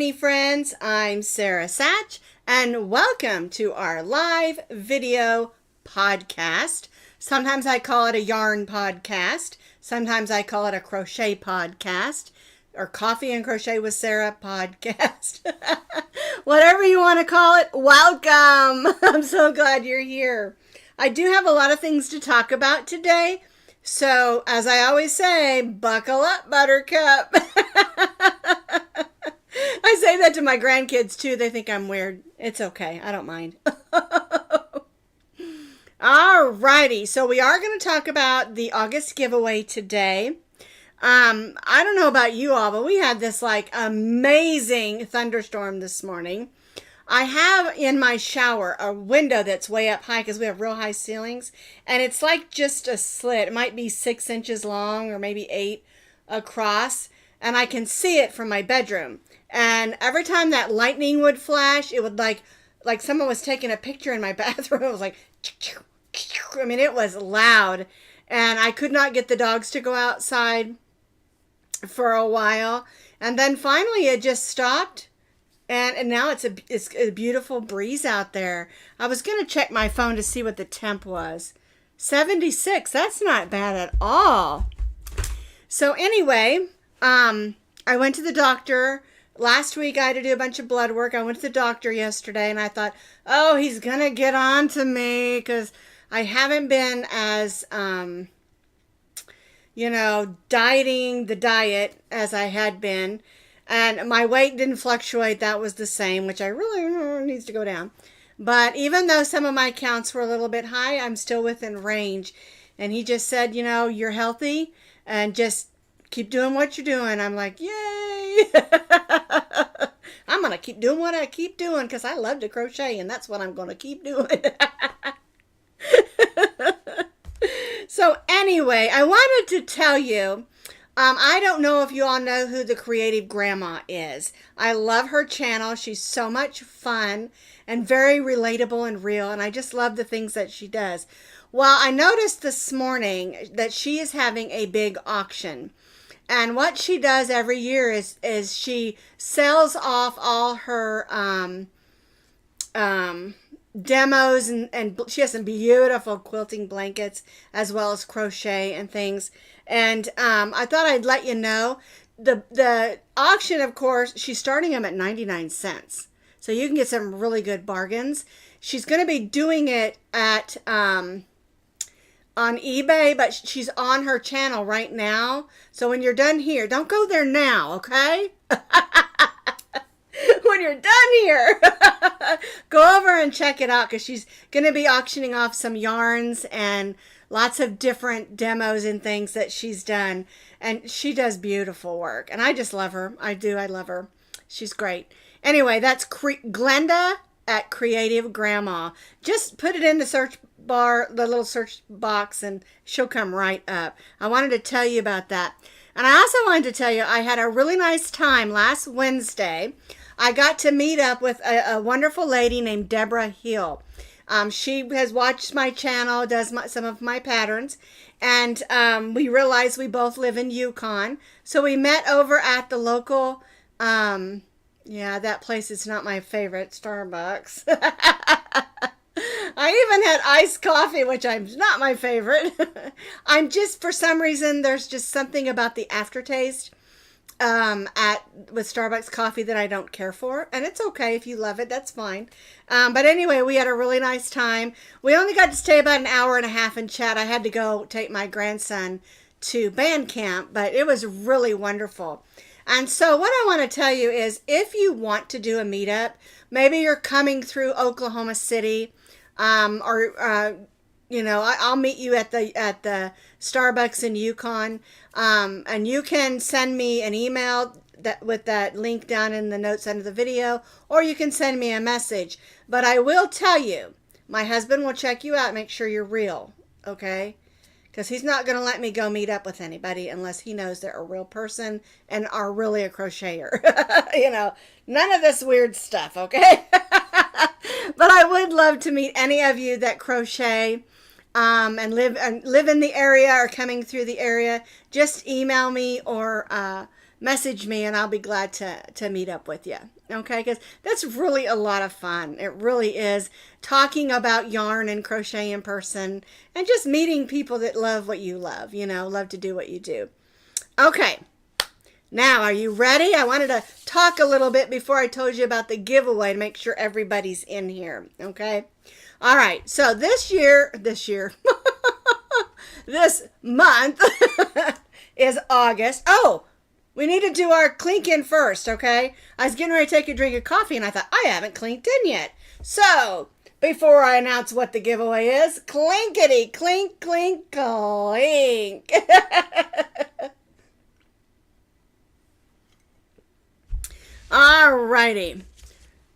Yarnie friends, I'm Sara Sach, and welcome to our live video podcast. Sometimes I call it a yarn podcast, sometimes I call it a crochet podcast, or Coffee and Crochet with Sara podcast. Whatever you want to call it, welcome! I'm so glad you're here. I do have a lot of things to talk about today, so as I always say, buckle up, Buttercup. I say that to my grandkids too. They think I'm weird. It's okay. I don't mind. Alrighty. So we are going to talk about the August giveaway today. I don't know about you all, but we had this like amazing thunderstorm this morning. I have in my shower a window that's way up high because we have real high ceilings. And it's like just a slit. It might be 6 inches long or maybe 8 across. And I can see it from my bedroom. And every time that lightning would flash, it would like someone was taking a picture in my bathroom. It was like, I mean, it was loud. And I could not get the dogs to go outside for a while. And then finally it just stopped. And now it's a beautiful breeze out there. I was going to check my phone to see what the temp was. 76. That's not bad at all. So anyway, I went to the doctor. Last week I had to do a bunch of blood work. I went to the doctor yesterday and I thought, oh, he's going to get on to me because I haven't been as, dieting the diet as I had been. And my weight didn't fluctuate. That was the same, which I really needs to go down. But even though some of my counts were a little bit high, I'm still within range. And he just said, you're healthy and just keep doing what you're doing. I'm like, yay. I'm going to keep doing what I keep doing because I love to crochet and that's what I'm going to keep doing. So anyway, I wanted to tell you, I don't know if you all know who the Creative Grandma is. I love her channel. She's so much fun and very relatable and real. And I just love the things that she does. Well, I noticed this morning that she is having a big auction. And what she does every year is she sells off all her demos and she has some beautiful quilting blankets as well as crochet and things. And I thought I'd let you know the auction, of course, she's starting them at 99 cents. So you can get some really good bargains. She's going to be doing it at on eBay, but she's on her channel right now. So when you're done here, don't go there now, okay? When you're done here, go over and check it out because she's going to be auctioning off some yarns and lots of different demos and things that she's done. And she does beautiful work. And I just love her. I do. I love her. She's great. Anyway, that's Glenda at Creative Grandma. Just put it in the search bar, the little search box, and she'll come right up. I wanted to tell you about that. And I also wanted to tell you I had a really nice time last Wednesday. I got to meet up with a wonderful lady named Deborah Hill. She has watched my channel, does some of my patterns, and we realized we both live in Yukon. So we met over at the local, that place is not my favorite, Starbucks. I even had iced coffee, which is not my favorite. I'm just, for some reason, there's just something about the aftertaste with Starbucks coffee that I don't care for. And it's okay if you love it, that's fine. But anyway, we had a really nice time. We only got to stay about an hour and a half and chat. I had to go take my grandson to band camp, but it was really wonderful. And so what I want to tell you is if you want to do a meetup, maybe you're coming through Oklahoma City, I'll meet you at the Starbucks in Yukon, and you can send me an email with that link down in the notes under the video, or you can send me a message. But I will tell you, my husband will check you out, make sure you're real, okay? Because he's not going to let me go meet up with anybody unless he knows they're a real person and are really a crocheter. None of this weird stuff, okay? But I would love to meet any of you that crochet and live in the area or coming through the area. Just email me or message me and I'll be glad to meet up with you. Okay, because that's really a lot of fun. It really is, talking about yarn and crochet in person and just meeting people that love what you love, you know, love to do what you do. Okay, now are you ready? I wanted to talk a little bit before I told you about the giveaway to make sure everybody's in here. Okay, all right, so this month is August. Oh, we need to do our clink in first, okay? I was getting ready to take a drink of coffee and I thought, I haven't clinked in yet. So, before I announce what the giveaway is, clinkety, clink, clink, clink. Alrighty.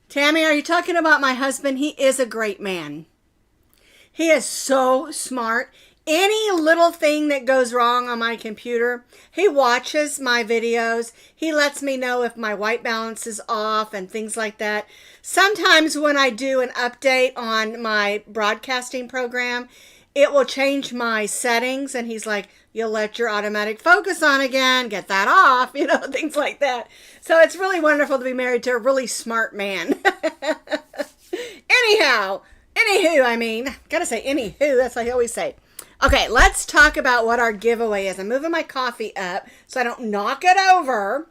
Tammy, are you talking about my husband? He is a great man. He is so smart. Any little thing that goes wrong on my computer, he watches my videos. He lets me know if my white balance is off and things like that. Sometimes when I do an update on my broadcasting program, it will change my settings and he's like, you'll let your automatic focus on again, get that off, you know, things like that. So it's really wonderful to be married to a really smart man. Anywho, gotta say anywho, that's what I always say. Okay, let's talk about what our giveaway is. I'm moving my coffee up so I don't knock it over.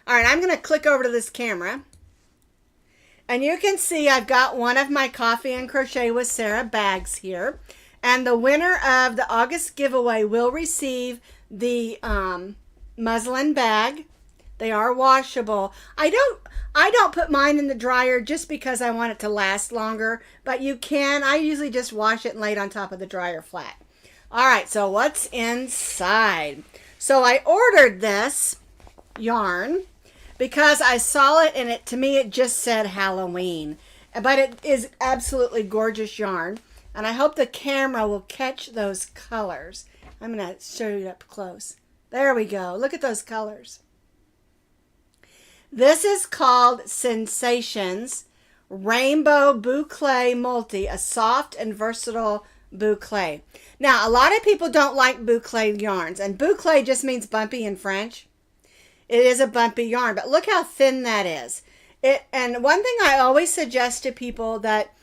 All right, I'm going to click over to this camera. And you can see I've got one of my Coffee and Crochet with Sara bags here. And the winner of the August giveaway will receive the muslin bag. They are washable. I don't put mine in the dryer just because I want it to last longer. But you can. I usually just wash it and lay it on top of the dryer flat. All right, so what's inside? So I ordered this yarn because I saw it and to me it just said Halloween. But it is absolutely gorgeous yarn. And I hope the camera will catch those colors. I'm going to show you up close. There we go. Look at those colors. This is called Sensations Rainbow Boucle Multi, a soft and versatile boucle. Now, a lot of people don't like boucle yarns, and boucle just means bumpy in French. It is a bumpy yarn, but look how thin that is. And one thing I always suggest to people that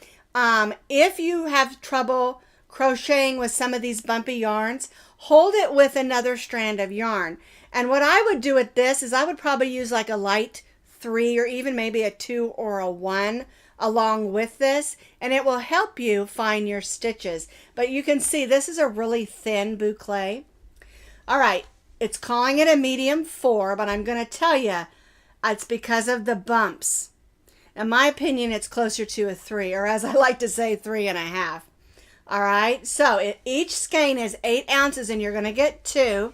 if you have trouble crocheting with some of these bumpy yarns, hold it with another strand of yarn. And what I would do with this is I would probably use like a light 3 or even maybe a 2 or a 1 along with this, and it will help you find your stitches. But you can see this is a really thin boucle. All right, it's calling it a medium 4, but I'm going to tell you it's because of the bumps. In my opinion, it's closer to a 3, or as I like to say, 3.5. All right, so each skein is 8 ounces, and you're going to get 2.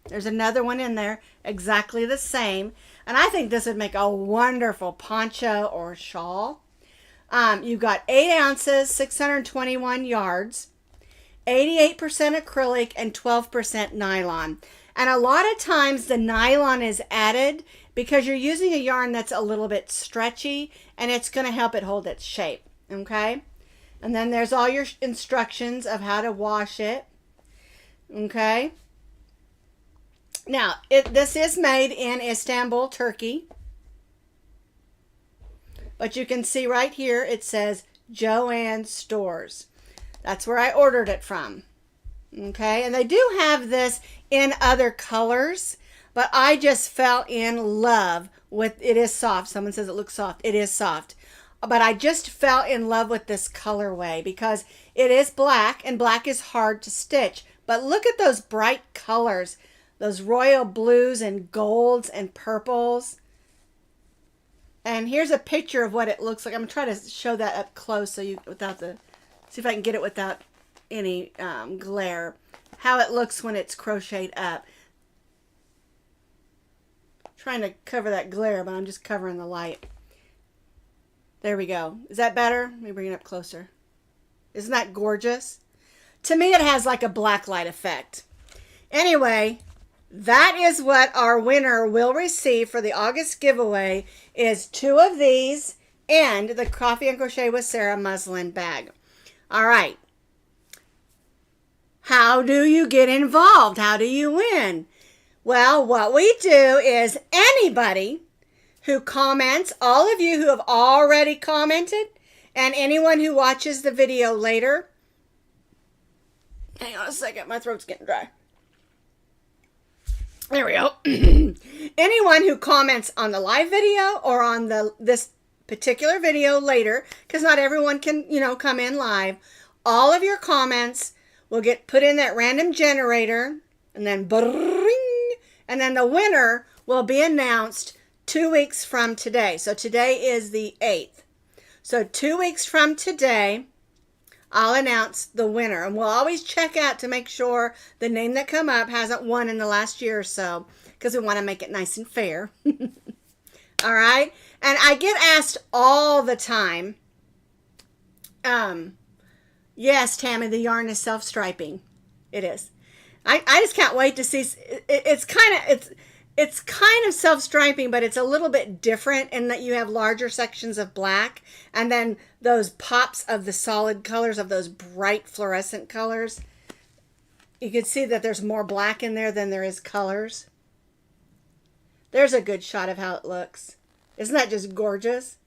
There's another one in there, exactly the same. And I think this would make a wonderful poncho or shawl. You've got 8 ounces, 621 yards, 88% acrylic, and 12% nylon. And a lot of times the nylon is added because you're using a yarn that's a little bit stretchy, and it's going to help it hold its shape, okay? And then there's all your instructions of how to wash it, okay? Now, this is made in Istanbul, Turkey. But you can see right here it says Joanne Stores. That's where I ordered it from. Okay, and they do have this in other colors, but I just fell in love with it. Is soft. Someone says it looks soft. It is soft. But I just fell in love with this colorway because it is black, and black is hard to stitch. But look at those bright colors. Those royal blues and golds and purples. And here's a picture of what it looks like. I'm trying to show that up close so see if I can get it without any glare. How it looks when it's crocheted up. I'm trying to cover that glare, but I'm just covering the light. There we go. Is that better? Let me bring it up closer. Isn't that gorgeous? To me, it has like a black light effect. Anyway, that is what our winner will receive for the August giveaway is 2 of these and the Coffee and Crochet with Sara muslin bag. All right. How do you get involved? How do you win? Well, what we do is anybody who comments, all of you who have already commented, and anyone who watches the video later. Hang on a second, my throat's getting dry. There we go. Anyone who comments on the live video or on this particular video later, because not everyone can, come in live, all of your comments will get put in that random generator, and then bring, and then the winner will be announced 2 weeks from today. So today is the 8th. So 2 weeks from today, I'll announce the winner. And we'll always check out to make sure the name that come up hasn't won in the last year or so, because we want to make it nice and fair. All right? And I get asked all the time, yes, Tammy, the yarn is self-striping. It is. I just can't wait to see. It's kind of self-striping, but it's a little bit different in that you have larger sections of black and then those pops of the solid colors, of those bright fluorescent colors. You can see that there's more black in there than there is colors. There's a good shot of how it looks. Isn't that just gorgeous?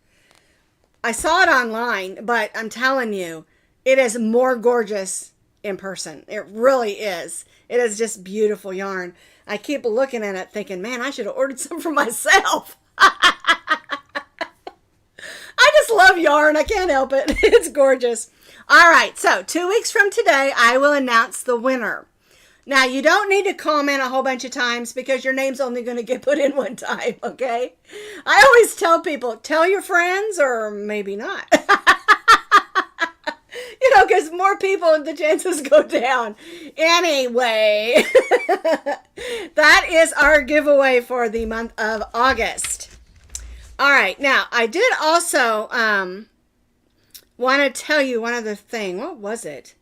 I saw it online, but I'm telling you, it is more gorgeous in person. It really is. It is just beautiful yarn. I keep looking at it thinking, man, I should have ordered some for myself. I just love yarn. I can't help it. It's gorgeous. All right. So 2 weeks from today, I will announce the winner. Now, you don't need to comment a whole bunch of times because your name's only going to get put in one time. Okay. I always tell people, tell your friends or maybe not. Because more people, the chances go down. Anyway, that is our giveaway for the month of August. All right. Now, I did also want to tell you one other thing. What was it?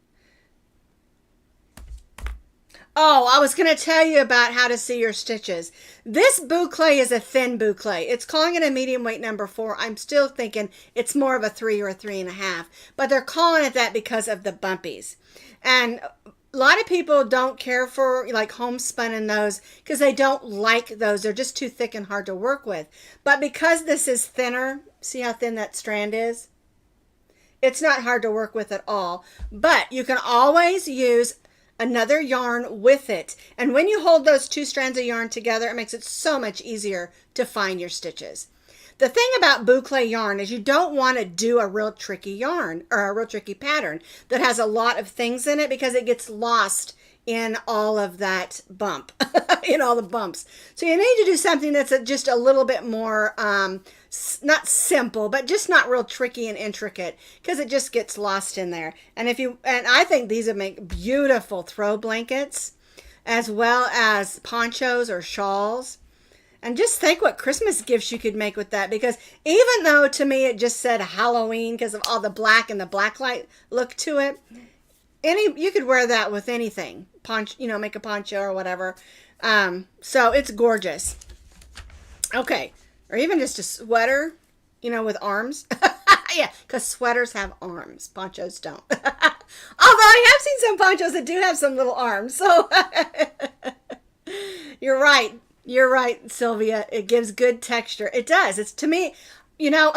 Oh, I was going to tell you about how to see your stitches. This boucle is a thin boucle. It's calling it a medium weight number 4. I'm still thinking it's more of a 3 or a 3.5, but they're calling it that because of the bumpies. And a lot of people don't care for like homespun in those because they don't like those. They're just too thick and hard to work with. But because this is thinner, see how thin that strand is? It's not hard to work with at all, but you can always use another yarn with it. And when you hold those 2 strands of yarn together, it makes it so much easier to find your stitches. The thing about boucle yarn is you don't want to do a real tricky yarn or a real tricky pattern that has a lot of things in it because it gets lost in all of that bump, in all the bumps. So you need to do something that's just a little bit more, not simple, but just not real tricky and intricate because it just gets lost in there. And I think these would make beautiful throw blankets as well as ponchos or shawls. And just think what Christmas gifts you could make with that, because even though to me it just said Halloween because of all the black and the blacklight look to it, you could wear that with anything. Make a poncho or whatever. So it's gorgeous. Okay. Or even just a sweater, with arms. Yeah, because sweaters have arms. Ponchos don't. Although I have seen some ponchos that do have some little arms. So you're right. You're right, Sylvia. It gives good texture. It does. It's, to me, people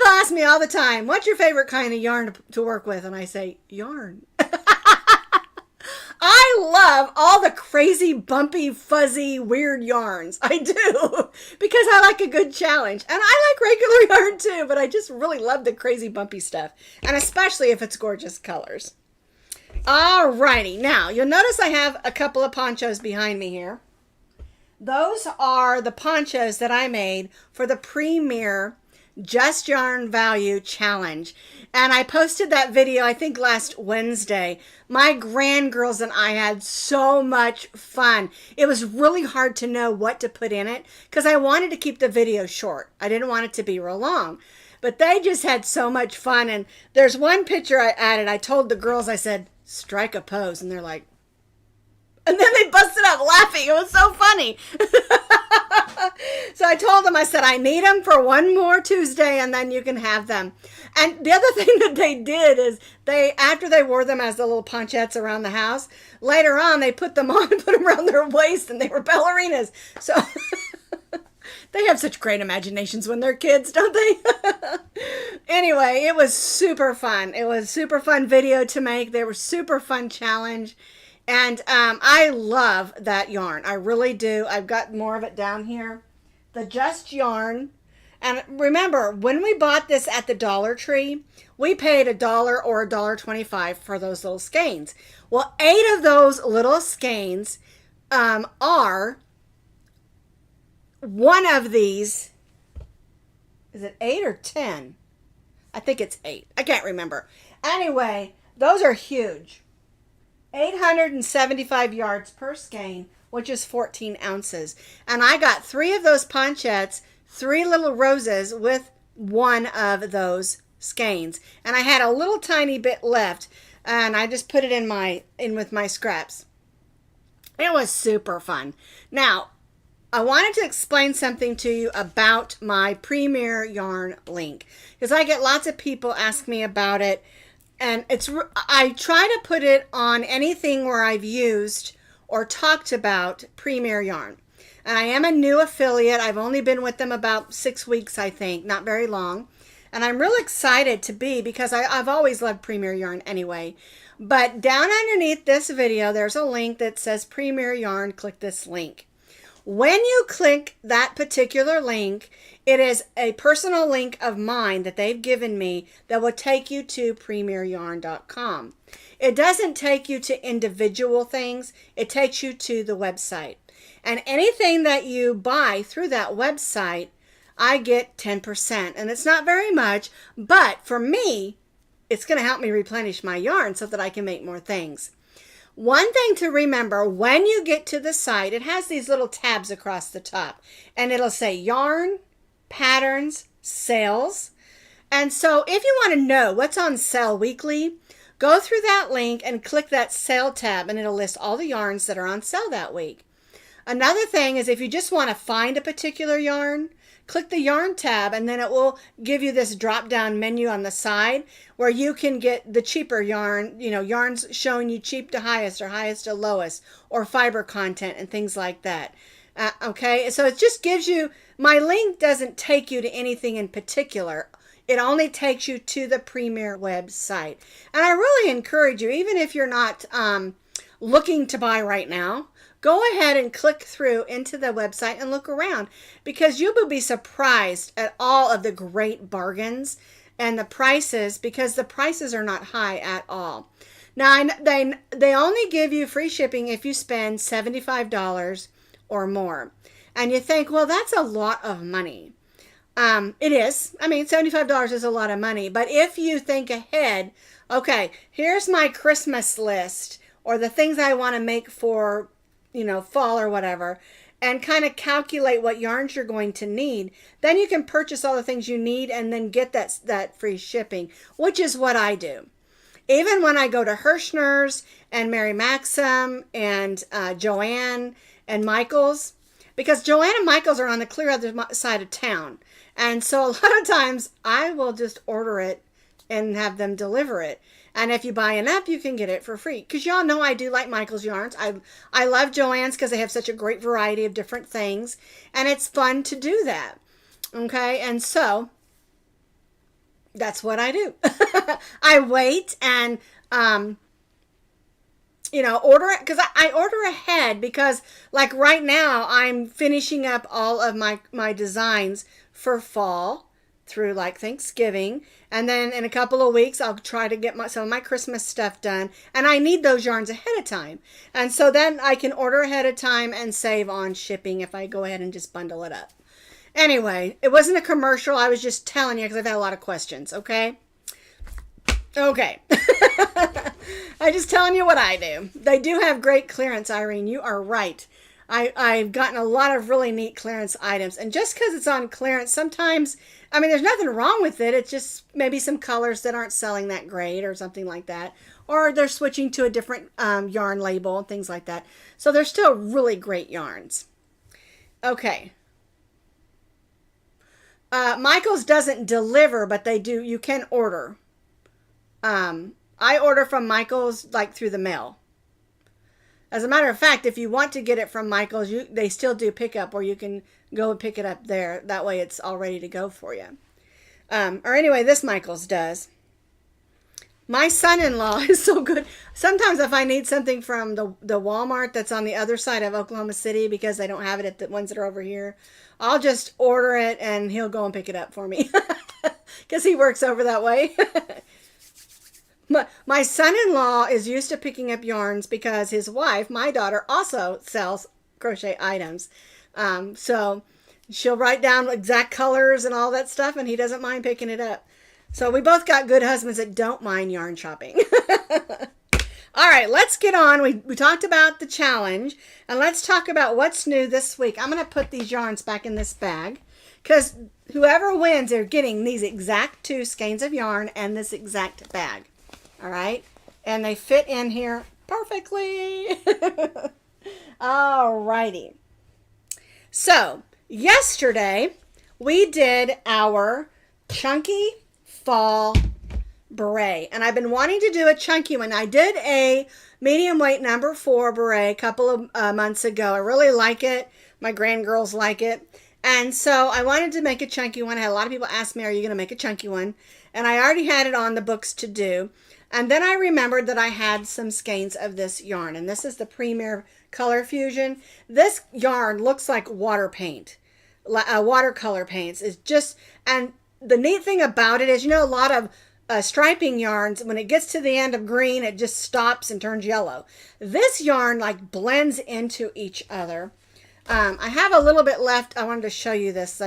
ask me all the time, what's your favorite kind of yarn to work with? And I say, yarn. I love all the crazy, bumpy, fuzzy, weird yarns. I do. Because I like a good challenge. And I like regular yarn too, but I just really love the crazy, bumpy stuff. And especially if it's gorgeous colors. Alrighty. Now, you'll notice I have a couple of ponchos behind me here. Those are the ponchos that I made for the Premier Just Yarn Value Challenge. And I posted that video, I think last Wednesday. My grandgirls and I had so much fun. It was really hard to know what to put in it because I wanted to keep the video short. I didn't want it to be real long. But they just had so much fun. And there's one picture I added. I told the girls, I said, strike a pose. And they're like, And then they busted up laughing. It was so funny. So I told them, I said, I need them for one more Tuesday and then you can have them. And the other thing that they did is after they wore them as the little ponchettes around the house, later on they put them on and put them around their waist and they were ballerinas. So they have such great imaginations when they're kids, don't they? Anyway, it was super fun. It was super fun video to make. They were super fun challenge. And I love that yarn. I really do. I've got more of it down here. The Just Yarn. And remember, when we bought this at the Dollar Tree, we paid $1 or $1.25 for those little skeins. Well, 8 of those little skeins are one of these. Is it 8 or 10? I think it's 8. I can't remember. Anyway, those are huge. 875 yards per skein, which is 14 ounces. And I got 3 of those ponchettes, 3 little roses with one of those skeins. And I had a little tiny bit left, and I just put it in with my scraps. It was super fun. Now, I wanted to explain something to you about my Premier Yarn link, because I get lots of people ask me about it. And I try to put it on anything where I've used or talked about Premier Yarn. And I am a new affiliate. I've only been with them about 6 weeks, I think, not very long. And I'm real excited to be, because I've always loved Premier Yarn anyway. But down underneath this video, there's a link that says Premier Yarn. Click this link. When you click that particular link, it is a personal link of mine that they've given me that will take you to premieryarn.com. It doesn't take you to individual things. It takes you to the website. And anything that you buy through that website, I get 10%. And it's not very much, but for me, it's going to help me replenish my yarn so that I can make more things. One thing to remember, when you get to the site, it has these little tabs across the top, and it'll say yarn, patterns, sales. And so if you want to know what's on sale weekly, go through that link and click that sale tab, and it'll list all the yarns that are on sale that week. Another thing is, if you just want to find a particular yarn, click the yarn tab, and then it will give you this drop down menu on the side where you can get the cheaper yarn, yarns showing you cheap to highest or highest to lowest, or fiber content and things like that. Okay, so it just gives you, my link doesn't take you to anything in particular. It only takes you to the Premier website. And I really encourage you, even if you're not looking to buy right now, go ahead and click through into the website and look around, because you will be surprised at all of the great bargains and the prices, because the prices are not high at all. Now, they only give you free shipping if you spend $75 or more. And you think, well, that's a lot of money. It is. I mean, $75 is a lot of money. But if you think ahead, okay, here's my Christmas list, or the things I want to make for fall or whatever, and kind of calculate what yarns you're going to need, then you can purchase all the things you need and then get that free shipping, which is what I do. Even when I go to Hirschner's and Mary Maxim and Joann and Michael's, because Joann and Michael's are on the clear other side of town. And so a lot of times I will just order it and have them deliver it. And if you buy enough, you can get it for free. Because y'all know I do like Michael's yarns. I love Joann's because they have such a great variety of different things. And it's fun to do that. Okay, and so that's what I do. I wait and, order it. Because I order ahead, because like right now, I'm finishing up all of my designs for fall through like Thanksgiving, and then in a couple of weeks I'll try to get some of my Christmas stuff done, and I need those yarns ahead of time, and so then I can order ahead of time and save on shipping if I go ahead and just bundle it up. Anyway, it wasn't a commercial. I was just telling you because I've had a lot of questions. Okay. I'm just telling you what I do. They do have great clearance, Irene. You are right. I've gotten a lot of really neat clearance items. And just because it's on clearance, sometimes, I mean, there's nothing wrong with it. It's just maybe some colors that aren't selling that great or something like that. or they're switching to a different yarn label and things like that. So they're still really great yarns. Okay. Michael's doesn't deliver, but they do. You can order. I order from Michael's like through the mail. As a matter of fact, if you want to get it from Michael's, they still do pickup, or you can go and pick it up there. That way it's all ready to go for you. Or anyway, this Michael's does. My son-in-law is so good. Sometimes if I need something from the Walmart that's on the other side of Oklahoma City because they don't have it at the ones that are over here, I'll just order it and he'll go and pick it up for me because he works over that way. My son-in-law is used to picking up yarns because his wife, my daughter, also sells crochet items. So she'll write down exact colors and all that stuff, and he doesn't mind picking it up. So we both got good husbands that don't mind yarn shopping. All right, let's get on. We talked about the challenge, and let's talk about what's new this week. I'm going to put these yarns back in this bag because whoever wins, they're getting these exact 2 skeins of yarn and this exact bag. All right, and they fit in here perfectly. All righty. So yesterday we did our chunky fall beret, and I've been wanting to do a chunky one. I did a medium weight number 4 beret a couple of months ago. I really like it. My grandgirls like it, and so I wanted to make a chunky one. I had a lot of people ask me, are you going to make a chunky one? And I already had it on the books to do. And then I remembered that I had some skeins of this yarn, and this is the Premier Color Fusion. This yarn looks like water paint, watercolor paints. It's just, and the neat thing about it is, you know, a lot of striping yarns, when it gets to the end of green, it just stops and turns yellow. This yarn like blends into each other. I have a little bit left. I wanted to show you this.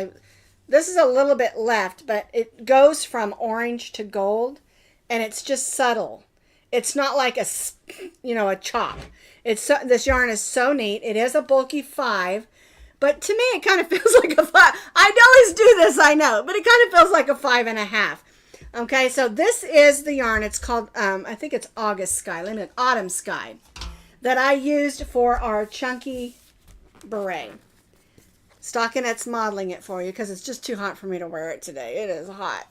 This is a little bit left, but it goes from orange to gold, and it's just subtle. It's not like a chop. This yarn is so neat. It is a bulky 5, but to me it kind of feels like a 5. I always do this, I know, but it kind of feels like a 5.5. Okay, so this is the yarn. It's called, I think it's August Sky, Autumn Sky, that I used for our chunky beret. Stockinette's modeling it for you because it's just too hot for me to wear it today. It is hot.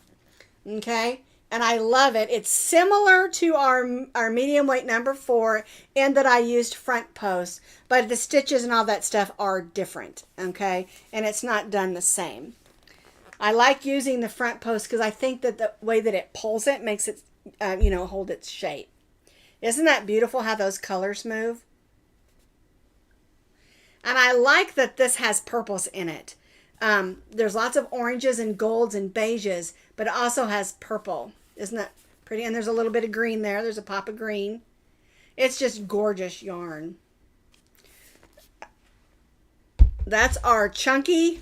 Okay, and I love it. It's similar to our medium weight number 4 in that I used front posts, but the stitches and all that stuff are different. Okay, and it's not done the same. I like using the front post because I think that the way that it pulls it makes it, hold its shape. Isn't that beautiful how those colors move? And I like that this has purples in it. There's lots of oranges and golds and beiges, but it also has purple. Isn't that pretty? And there's a little bit of green there. There's a pop of green. It's just gorgeous yarn. That's our chunky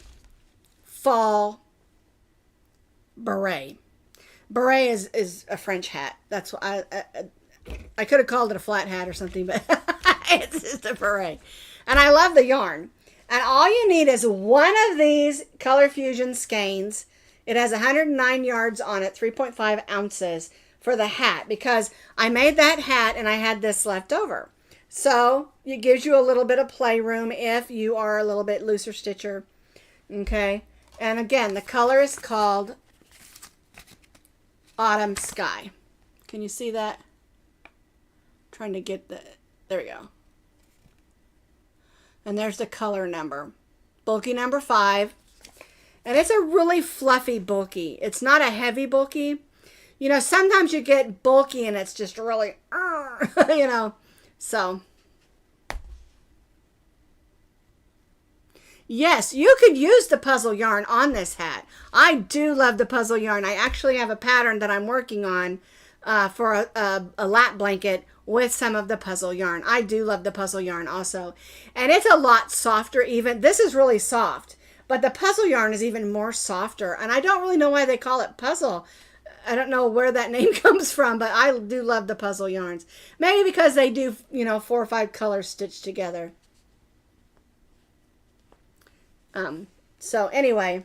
fall beret. Beret is a French hat. That's what I could have called it a flat hat or something, but it's just a beret. And I love the yarn. And all you need is one of these Color Fusion skeins. It has 109 yards on it, 3.5 ounces for the hat, because I made that hat and I had this left over. So it gives you a little bit of playroom if you are a little bit looser stitcher. Okay. And again, the color is called Autumn Sky. Can you see that? Trying to get there we go. And there's the color number. Bulky number 5. And it's a really fluffy bulky. It's not a heavy bulky. You know, sometimes you get bulky and it's just really, so. Yes, you could use the puzzle yarn on this hat. I do love the puzzle yarn. I actually have a pattern that I'm working on for a lap blanket with some of the puzzle yarn. I do love the puzzle yarn also. And it's a lot softer even. This is really soft, but the puzzle yarn is even more softer. And I don't really know why they call it puzzle. I don't know where that name comes from, but I do love the puzzle yarns. Maybe because they do, 4 or 5 colors stitched together. So anyway,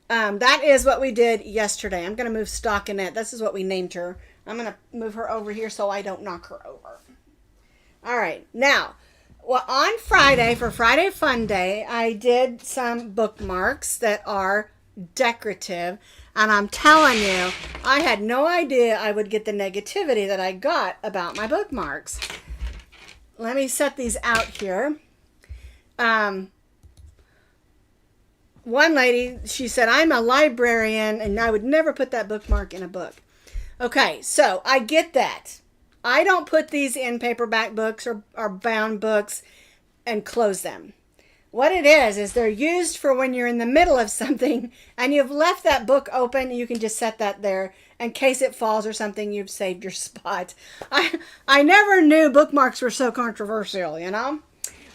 that is what we did yesterday. I'm going to move Stockinette. This is what we named her. I'm going to move her over here so I don't knock her over. All right. Now, well, on Friday, for Friday Fun Day, I did some bookmarks that are decorative. And I'm telling you, I had no idea I would get the negativity that I got about my bookmarks. Let me set these out here. One lady, she said, I'm a librarian and I would never put that bookmark in a book. Okay, so I get that. I don't put these in paperback books or bound books and close them. What it is they're used for when you're in the middle of something and you've left that book open. You can just set that there in case it falls or something. You've saved your spot. I never knew bookmarks were so controversial, you know.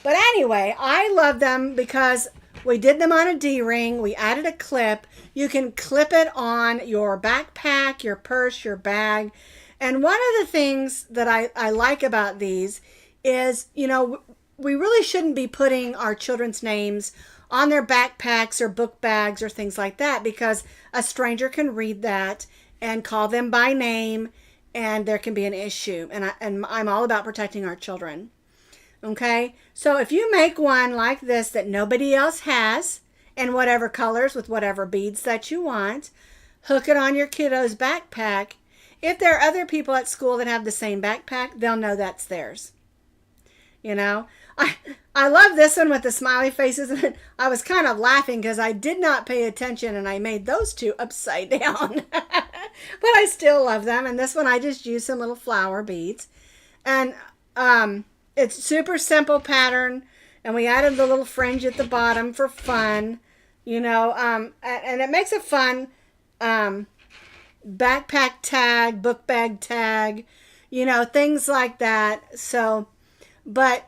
But anyway, I love them because we did them on a D-ring. We added a clip. You can clip it on your backpack, your purse, your bag. And one of the things that I like about these is, you know, we really shouldn't be putting our children's names on their backpacks or book bags or things like that, because a stranger can read that and call them by name and there can be an issue. And I'm all about protecting our children. Okay, so if you make one like this that nobody else has, in whatever colors with whatever beads that you want, hook it on your kiddo's backpack. If there are other people at school that have the same backpack, they'll know that's theirs. You know, I love this one with the smiley faces. I was kind of laughing because I did not pay attention and I made those two upside down. But I still love them. And this one I just used some little flower beads. And it's super simple pattern. And we added the little fringe at the bottom for fun. You know, and it makes a fun backpack tag, book bag tag, you know, things like that. So, but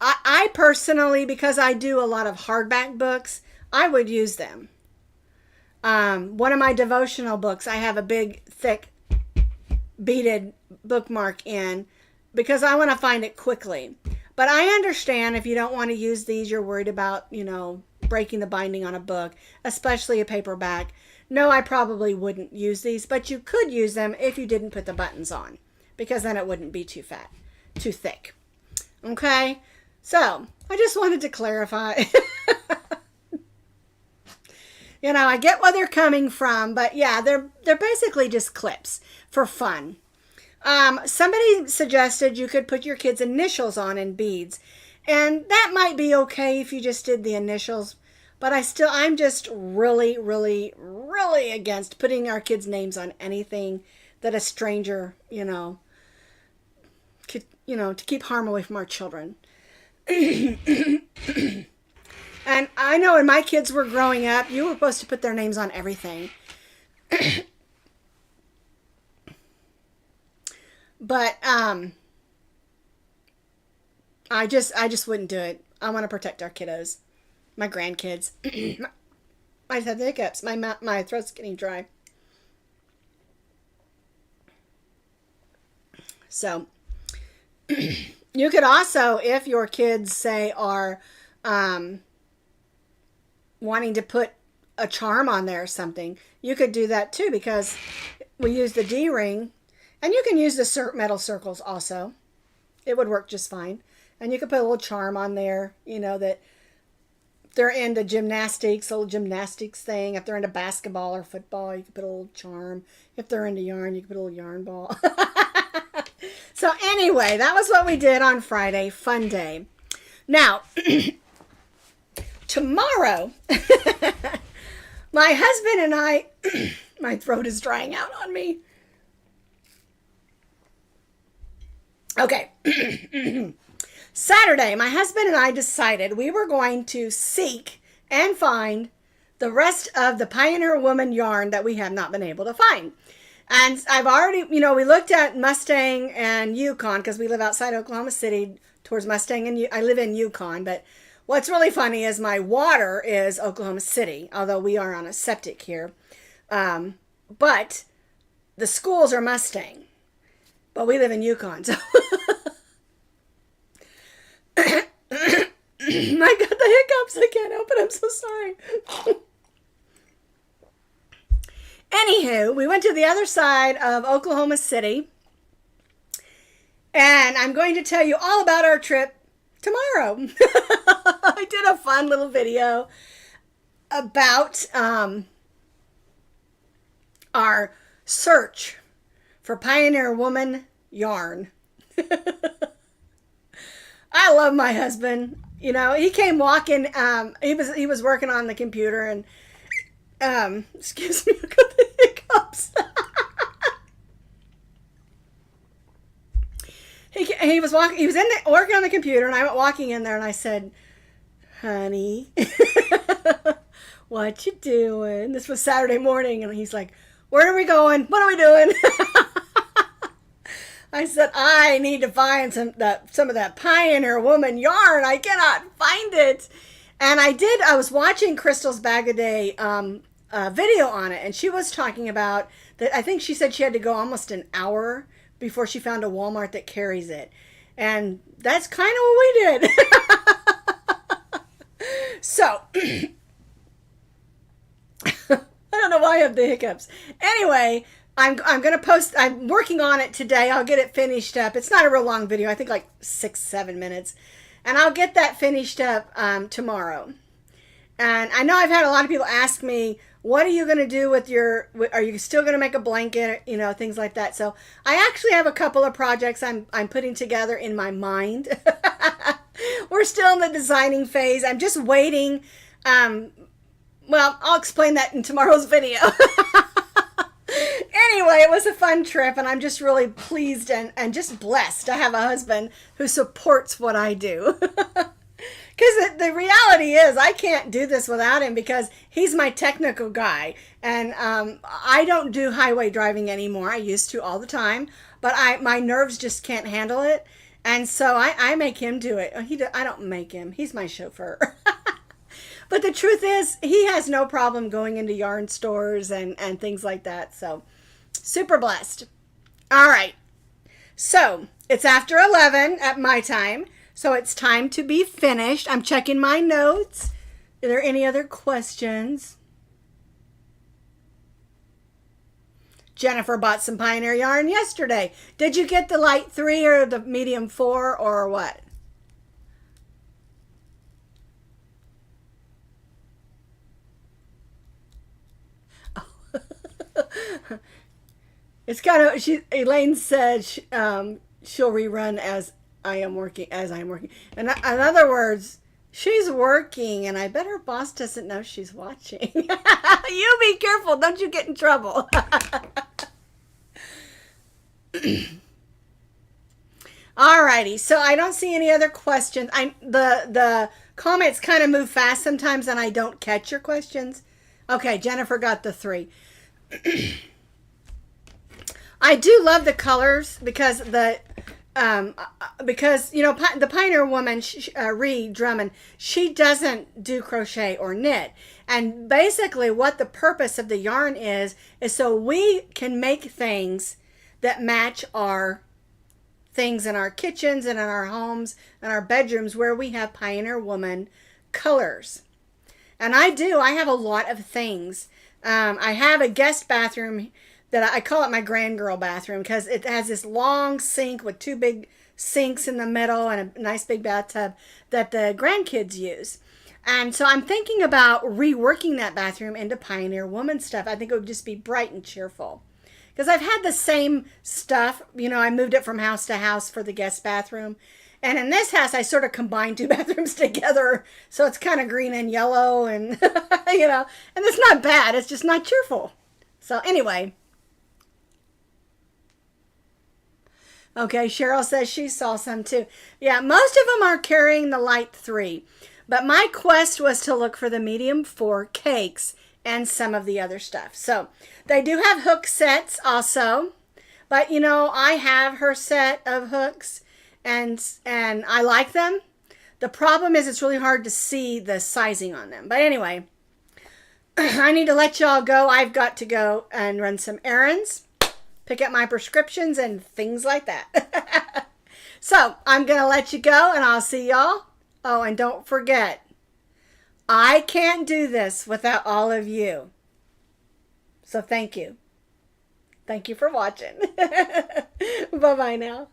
I personally, because I do a lot of hardback books, I would use them. One of my devotional books, I have a big, thick, beaded bookmark in because I want to find it quickly. But I understand if you don't want to use these, you're worried about, you know, breaking the binding on a book, especially a paperback. No, I probably wouldn't use these, but you could use them if you didn't put the buttons on, because then it wouldn't be too thick. Okay, so I just wanted to clarify. You know, I get where they're coming from, but yeah, they're basically just clips for fun. Somebody suggested you could put your kids' initials on in beads, and that might be okay if you just did the initials, but I'm just really, really, really against putting our kids' names on anything that a stranger, you know, could, you know, to keep harm away from our children. And I know when my kids were growing up, you were supposed to put their names on everything. But I just wouldn't do it. I want to protect our kiddos, my grandkids. I just have the hiccups. My throat's getting dry. So you could also, if your kids say are wanting to put a charm on there or something, you could do that too, because we use the D-ring, and you can use the metal circles also. It would work just fine. And you could put a little charm on there, you know, that they're into gymnastics, a little gymnastics thing. If they're into basketball or football, you could put a little charm. If they're into yarn, you could put a little yarn ball. So anyway, that was what we did on Friday, fun day. Now, tomorrow, my husband and I, my throat is drying out on me. Okay. Saturday, my husband and I decided we were going to seek and find the rest of the Pioneer Woman yarn that we have not been able to find. And I've already, you know, we looked at Mustang and Yukon because we live outside Oklahoma City towards Mustang, and I live in Yukon. But what's really funny is my water is Oklahoma City, although we are on a septic here. But the schools are Mustang, but we live in Yukon. So I got the hiccups. I can't help it. I'm so sorry. Anywho, we went to the other side of Oklahoma City, and I'm going to tell you all about our trip tomorrow. I did a fun little video about our search for Pioneer Woman yarn. I love my husband. You know, he came walking. He was working on the computer, and excuse me, I got the hiccups. He was walking. He was in there working on the computer, and I went walking in there, and I said, "Honey, what you doing?" This was Saturday morning, and he's like, "Where are we going? What are we doing?" I said, "I need to find some of that Pioneer Woman yarn. I cannot find it." And I was watching Crystal's Bag a Day video on it, and she was talking about that. I think she said she had to go almost an hour before she found a Walmart that carries it. And that's kind of what we did. So, I don't know why I have the hiccups. Anyway, I'm going to post, I'm working on it today. I'll get it finished up. It's not a real long video. I think like 6-7 minutes. And I'll get that finished up tomorrow. And I know I've had a lot of people ask me, what are you going to do with are you still going to make a blanket? You know, things like that. So I actually have a couple of projects I'm putting together in my mind. We're still in the designing phase. I'm just waiting. Well, I'll explain that in tomorrow's video. Anyway, it was a fun trip, and I'm just really pleased and just blessed to have a husband who supports what I do. Because the reality is I can't do this without him, because he's my technical guy. And I don't do highway driving anymore. I used to all the time. But my nerves just can't handle it. And so I make him do it. I don't make him. He's my chauffeur. But the truth is, he has no problem going into yarn stores and things like that. So, super blessed. All right. So, it's after 11 at my time. So, it's time to be finished. I'm checking my notes. Are there any other questions? Jennifer bought some Pioneer yarn yesterday. Did you get the light 3 or the medium 4 or what? It's kind of, Elaine said she'll rerun as I am working. And in other words, she's working, and I bet her boss doesn't know she's watching. You be careful, don't you get in trouble. Alrighty, so I don't see any other questions. The comments kind of move fast sometimes, and I don't catch your questions. Okay, Jennifer got the 3. I do love the colors because you know, the Pioneer Woman, Ree Drummond, she doesn't do crochet or knit. And basically what the purpose of the yarn is so we can make things that match our things in our kitchens and in our homes and our bedrooms where we have Pioneer Woman colors. And I have a lot of things. I have a guest bathroom that I call it my grand girl bathroom, because it has this long sink with 2 big sinks in the middle and a nice big bathtub that the grandkids use. And so I'm thinking about reworking that bathroom into Pioneer Woman stuff. I think it would just be bright and cheerful. Because I've had the same stuff. You know, I moved it from house to house for the guest bathroom. And in this house, I sort of combined 2 bathrooms together. So it's kind of green and yellow and, you know, and it's not bad. It's just not cheerful. So anyway. Okay, Cheryl says she saw some too. Yeah, most of them are carrying the light 3. But my quest was to look for the medium 4 cakes and some of the other stuff. So they do have hook sets also. But, you know, I have her set of hooks and I like them. The problem is it's really hard to see the sizing on them. But anyway, I need to let y'all go. I've got to go and run some errands, pick up my prescriptions and things like that. So I'm going to let you go, and I'll see y'all. Oh, and don't forget, I can't do this without all of you. So thank you. Thank you for watching. Bye-bye now.